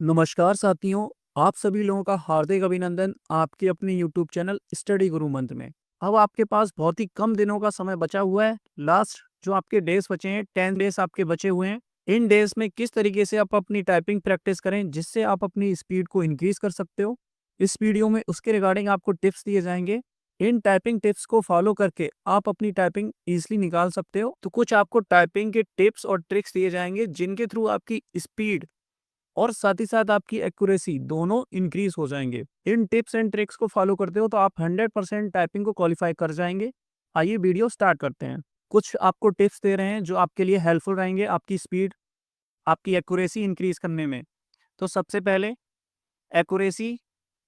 नमस्कार साथियों, आप सभी लोगों का हार्दिक अभिनंदन आपके अपने यूट्यूब चैनल स्टडी गुरु मंत्र में। अब आपके पास बहुत ही कम दिनों का समय बचा हुआ है। लास्ट जो आपके डेज बचे हैं 10 डेज आपके बचे हुए हैं। इन डेज में किस तरीके से आप अपनी टाइपिंग प्रैक्टिस करें जिससे आप अपनी स्पीड को इंक्रीज कर सकते हो। इस वीडियो में उसके रिगार्डिंग आपको टिप्स दिए जाएंगे। इन टाइपिंग टिप्स को फॉलो करके आप अपनी टाइपिंग इजीली निकाल सकते हो। तो कुछ आपको टाइपिंग के टिप्स और ट्रिक्स दिए जाएंगे जिनके थ्रू आपकी स्पीड और साथ ही साथ आपकी एक्यूरेसी दोनों इंक्रीज हो जाएंगे। इन टिप्स एंड ट्रिक्स को फॉलो करते हो तो आप 100% टाइपिंग को क्वालिफाई कर जाएंगे। आइए वीडियो स्टार्ट करते हैं। कुछ आपको टिप्स दे रहे हैं जो आपके लिए हेल्पफुल रहेंगे आपकी स्पीड, आपकी एक्यूरेसी इंक्रीज करने में। तो सबसे पहले एक्यूरेसी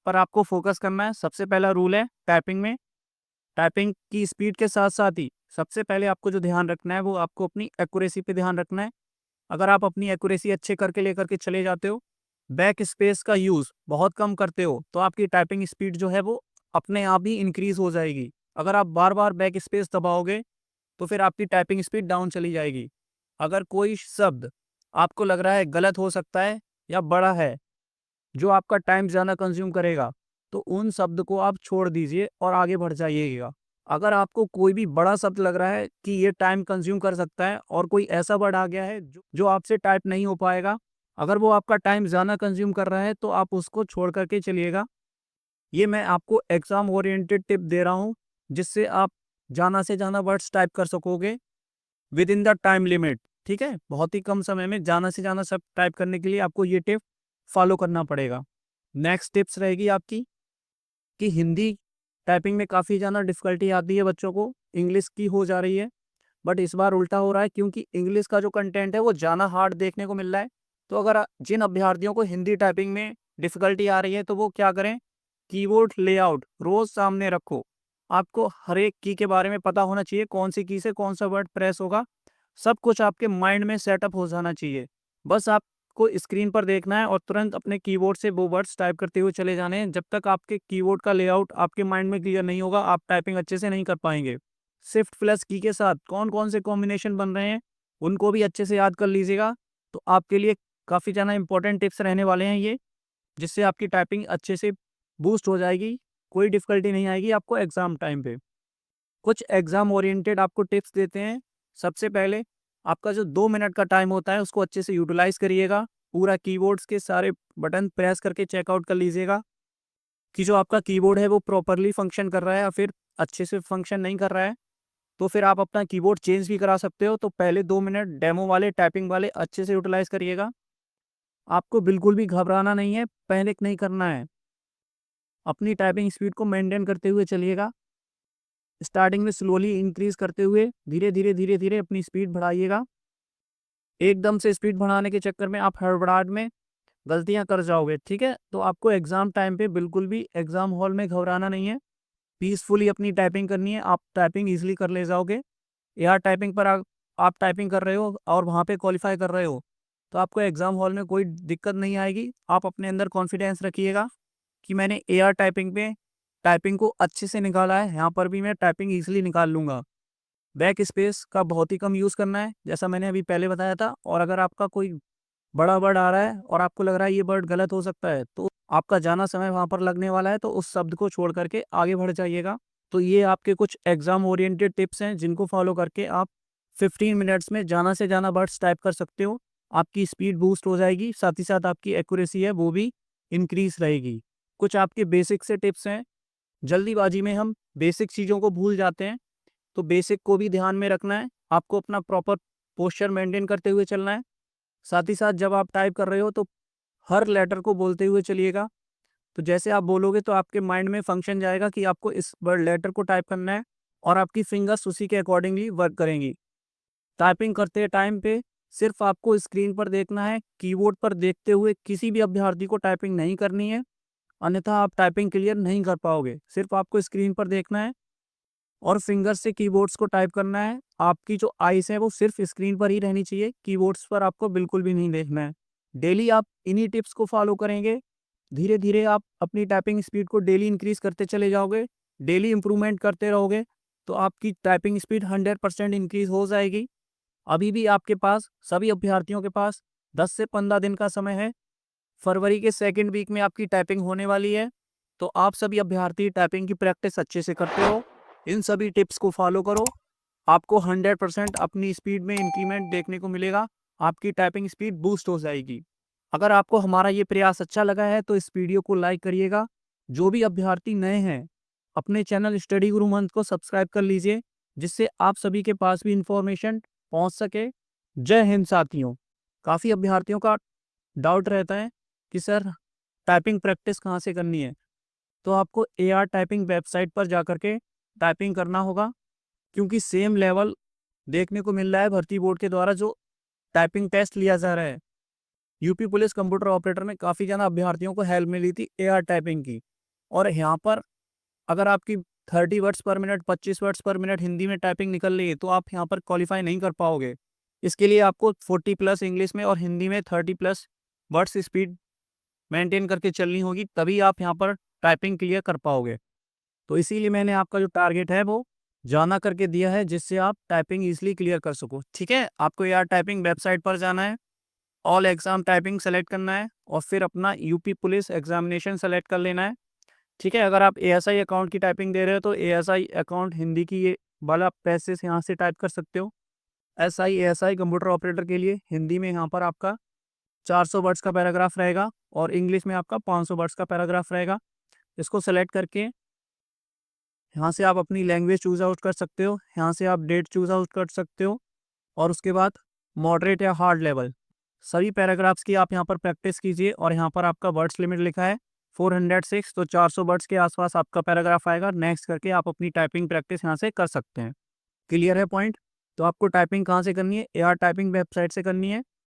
पर आपको फोकस करना है। सबसे पहला रूल है टाइपिंग में, टाइपिंग की स्पीड के साथ साथ ही सबसे पहले आपको जो ध्यान रखना है वो आपको अपनी एक्यूरेसी पे ध्यान रखना है। अगर आप अपनी एक्यूरेसी अच्छे करके लेकर के चले जाते हो, बैक स्पेस का यूज़ बहुत कम करते हो, तो आपकी टाइपिंग स्पीड जो है वो अपने आप ही इंक्रीज़ हो जाएगी। अगर आप बार-बार बैक स्पेस दबाओगे, तो फिर आपकी टाइपिंग स्पीड डाउन चली जाएगी। अगर कोई शब्द आपको लग रहा है गलत हो सकता है या बड़ा है, जो आपका टाइम ज़्यादा कंज़्यूम करेगा, तो उन शब्द को आप छोड़ दीजिए और आगे बढ़ जाइएगा। अगर आपको कोई भी बड़ा शब्द लग रहा है कि ये टाइम कंज़्यूम कर सकता है और कोई ऐसा वर्ड आ गया है जो आपसे टाइप नहीं हो पाएगा, अगर वो आपका टाइम ज़्यादा कंज़्यूम कर रहा है तो आप उसको छोड़ कर के चलिएगा। ये मैं आपको एग्ज़ाम ओरिएंटेड टिप दे रहा हूँ, जिससे आप ज़्यादा से ज़्यादा वर्ड्स टाइप कर सकोगे with in the time limit. ठीक है? बहुत ही कम समय में ज़्यादा से ज़्यादा शब्द टाइप करने के लिए आपको ये टिप फॉलो करना पड़ेगा। नेक्स्ट टिप्स रहेगी आपकी कि हिंदी टाइपिंग में काफ़ी ज़्यादा डिफ़िकल्टी आती है बच्चों को, इंग्लिश की हो जा रही है। बट इस बार उल्टा हो रहा है क्योंकि इंग्लिश का जो कंटेंट है वो ज़्यादा हार्ड देखने को मिल रहा है। तो अगर जिन अभ्यर्थियों को हिंदी टाइपिंग में डिफ़िकल्टी आ रही है तो वो क्या करें, कीबोर्ड लेआउट रोज़ सामने रखो। आपको हर एक की के बारे में पता होना चाहिए, कौन सी की से कौन सा वर्ड प्रेस होगा। सब कुछ आपके माइंड में सेटअप हो जाना चाहिए। बस आपको स्क्रीन पर देखना है और तुरंत अपने कीबोर्ड से वो वर्ड्स टाइप करते हुए चले जाने हैं। जब तक आपके कीबोर्ड का लेआउट आपके माइंड में क्लियर नहीं होगा, आप टाइपिंग अच्छे से नहीं कर पाएँगे। शिफ्ट प्लस की के साथ कौन-कौन से कॉम्बिनेशन बन रहे हैं, उनको भी अच्छे से याद कर लीजिएगा। तो आपके लिए काफ़ी ज़्यादा इम्पोर्टेंट टिप्स रहने वाले हैं ये, जिससे आपकी टाइपिंग अच्छे से बूस्ट हो जाएगी। कोई डिफ़िकल्टी नहीं आएगी आपको एग्ज़ाम टाइम पे। कुछ एग्ज़ाम ओरिएंटेड आपको टिप्स देते हैं। सबसे पहले आपका जो 2 मिनट का टाइम होता है उसको अच्छे से यूटिलाइज़ करिएगा। पूरा कीबोर्ड्स के सारे बटन प्रेस करके चेकआउट कर लीजिएगा कि जो आपका कीबोर्ड है वो प्रॉपर्ली फ़ंक्शन कर रहा है या फिर अच्छे से फ़ंक्शन नहीं कर रहा है। तो फिर आप अपना कीबोर्ड चेंज भी करा सकते हो। तो पहले 2 मिनट डेमो वाले, टाइपिंग वाले अच्छे से यूटिलाइज़ करिएगा। आपको बिल्कुल भी घबराना नहीं है, पैनिक नहीं करना है। अपनी टाइपिंग स्पीड को मेंटेन करते हुए चलिएगा। स्टार्टिंग में स्लोली इंक्रीज़ करते हुए धीरे-धीरे, धीरे-धीरे अपनी स्पीड बढ़ाइएगा। एकदम से स्पीड बढ़ाने के चक्कर में आप हड़बड़ाहट में गलतियाँ कर जाओगे, ठीक है? तो आपको एग्ज़ाम टाइम पे बिल्कुल भी एग्ज़ाम हॉल में घबराना नहीं है। पीसफुली अपनी टाइपिंग करनी है, आप टाइपिंग ईज़िली कर ले जाओगे। एआर टाइपिंग पर आप टाइपिंग कर रहे हो और वहाँ पे क्वालीफाई कर रहे हो, तो आपको एग्ज़ाम हॉल में कोई दिक्कत नहीं आएगी। आप अपने अंदर कॉन्फिडेंस रखिएगा कि मैंने एआर टाइपिंग पे टाइपिंग को अच्छे से निकाला है, यहाँ पर भी मैं टाइपिंग ईज़िली निकाल लूँगा। बैक स्पेस का बहुत ही कम यूज़ करना है, जैसा मैंने अभी पहले बताया था। और अगर आपका कोई बड़ा वर्ड आ रहा है और आपको लग रहा है ये वर्ड गलत हो सकता है, तो आपका ज़्यादा समय वहाँ पर लगने वाला है, तो उस शब्द को छोड़ कर के आगे बढ़ जाइएगा। तो ये आपके कुछ एग्ज़ाम ओरिएंटेड टिप्स हैं जिनको फ़ॉलो करके आप 15 मिनट्स में ज़्यादा से ज़्यादा वर्ड्स टाइप कर सकते हो। आपकी स्पीड बूस्ट हो जाएगी, साथ ही साथ आपकी एक्यूरेसी है वो भी इंक्रीज़ रहेगी। कुछ आपके बेसिक से टिप्स हैं, जल्दीबाज़ी में हम बेसिक चीज़ों को भूल जाते हैं, तो बेसिक को भी ध्यान में रखना है। आपको अपना प्रॉपर पोस्चर मेंटेन करते हुए चलना है। साथ ही साथ जब आप टाइप कर रहे हो तो हर लेटर को बोलते हुए चलिएगा। तो जैसे आप बोलोगे तो आपके माइंड में फंक्शन जाएगा कि आपको इस वर्ड लेटर को टाइप करना है और आपकी फिंगर्स उसी के अकॉर्डिंगली वर्क करेंगी। टाइपिंग करते टाइम पे सिर्फ आपको स्क्रीन पर देखना है, कीबोर्ड पर देखते हुए किसी भी अभ्यर्थी को टाइपिंग नहीं करनी है, अन्यथा आप टाइपिंग क्लियर नहीं कर पाओगे। सिर्फ आपको स्क्रीन पर देखना है और फिंगर से कीबोर्ड्स को टाइप करना है। आपकी जो आईज़ है वो सिर्फ स्क्रीन पर ही रहनी चाहिए, कीबोर्ड्स पर आपको बिल्कुल भी नहीं देखना है। डेली आप इन्हीं टिप्स को फॉलो करेंगे, धीरे-धीरे आप अपनी टाइपिंग स्पीड को डेली इंक्रीज़ करते चले जाओगे, डेली इम्प्रूवमेंट करते रहोगे, तो आपकी टाइपिंग स्पीड 100% इंक्रीज़ हो जाएगी। अभी भी आपके पास, सभी अभ्यर्थियों के पास 10 से 15 दिन का समय है। फरवरी के सेकंड वीक में आपकी टाइपिंग होने वाली है। तो आप सभी अभ्यर्थी टाइपिंग की प्रैक्टिस अच्छे से करते हो, इन सभी टिप्स को फॉलो करो, आपको 100% अपनी स्पीड में इंक्रीमेंट देखने को मिलेगा, आपकी टाइपिंग स्पीड बूस्ट हो जाएगी। अगर आपको हमारा ये प्रयास अच्छा लगा है तो इस वीडियो को लाइक करिएगा। जो भी अभ्यर्थी नए हैं, अपने चैनल स्टडी गुरु मंत्र को सब्सक्राइब कर लीजिए, जिससे आप सभी के पास भी इंफॉर्मेशन पहुंच सके। जय हिंद साथियों। काफ़ी अभ्यर्थियों का डाउट रहता है कि सर टाइपिंग प्रैक्टिस कहाँ से करनी है, तो आपको AR टाइपिंग वेबसाइट पर जाकर के टाइपिंग करना होगा, क्योंकि सेम लेवल देखने को मिल रहा है भर्ती बोर्ड के द्वारा जो टाइपिंग टेस्ट लिया जा रहा है। यूपी पुलिस कंप्यूटर ऑपरेटर में काफ़ी ज़्यादा अभ्यर्थियों को हेल्प मिली थी AR टाइपिंग की। और यहाँ पर अगर आपकी 30 वर्ड्स पर मिनट 25 वर्ड्स पर मिनट हिंदी में टाइपिंग निकल रही है तो आप यहाँ पर क्वालिफाई नहीं कर पाओगे। इसके लिए आपको 40+ इंग्लिश में और हिंदी में 30+ वर्ड्स स्पीड मेंटेन करके चलनी होगी, तभी आप यहाँ पर टाइपिंग क्लियर कर पाओगे। तो इसीलिए मैंने आपका जो टारगेट है वो जाना करके दिया है, जिससे आप टाइपिंग ईजिली क्लियर कर सको। ठीक है, आपको यार टाइपिंग वेबसाइट पर जाना है, ऑल एग्जाम टाइपिंग सेलेक्ट करना है और फिर अपना यूपी पुलिस एग्जामिनेशन सेलेक्ट कर लेना है। ठीक है, अगर आप ASI अकाउंट की टाइपिंग दे रहे हो तो ASI अकाउंट हिंदी की ये वाला पैसे से यहाँ से टाइप कर सकते हो। ASI कंप्यूटर ऑपरेटर के लिए हिंदी में यहाँ पर आपका 400 वर्ड्स का पैराग्राफ रहेगा और इंग्लिश में आपका 500 वर्ड्स का पैराग्राफ रहेगा। इसको सेलेक्ट करके यहाँ से आप अपनी लैंग्वेज चूज़ आउट कर सकते हो, यहाँ से आप डेट चूज़ आउट कर सकते हो और उसके बाद मॉडरेट या हार्ड लेवल सभी पैराग्राफ्स की आप यहाँ पर प्रैक्टिस कीजिए। और यहाँ पर आपका वर्ड्स लिमिट लिखा है 406, तो 400 वर्ड्स के आसपास आपका पैराग्राफ आएगा। नेक्स्ट करके आप अपनी टाइपिंग प्रैक्टिस यहाँ से कर सकते हैं। क्लियर है पॉइंट? तो आपको टाइपिंग कहाँ से करनी है? AR टाइपिंग वेबसाइट से करनी है।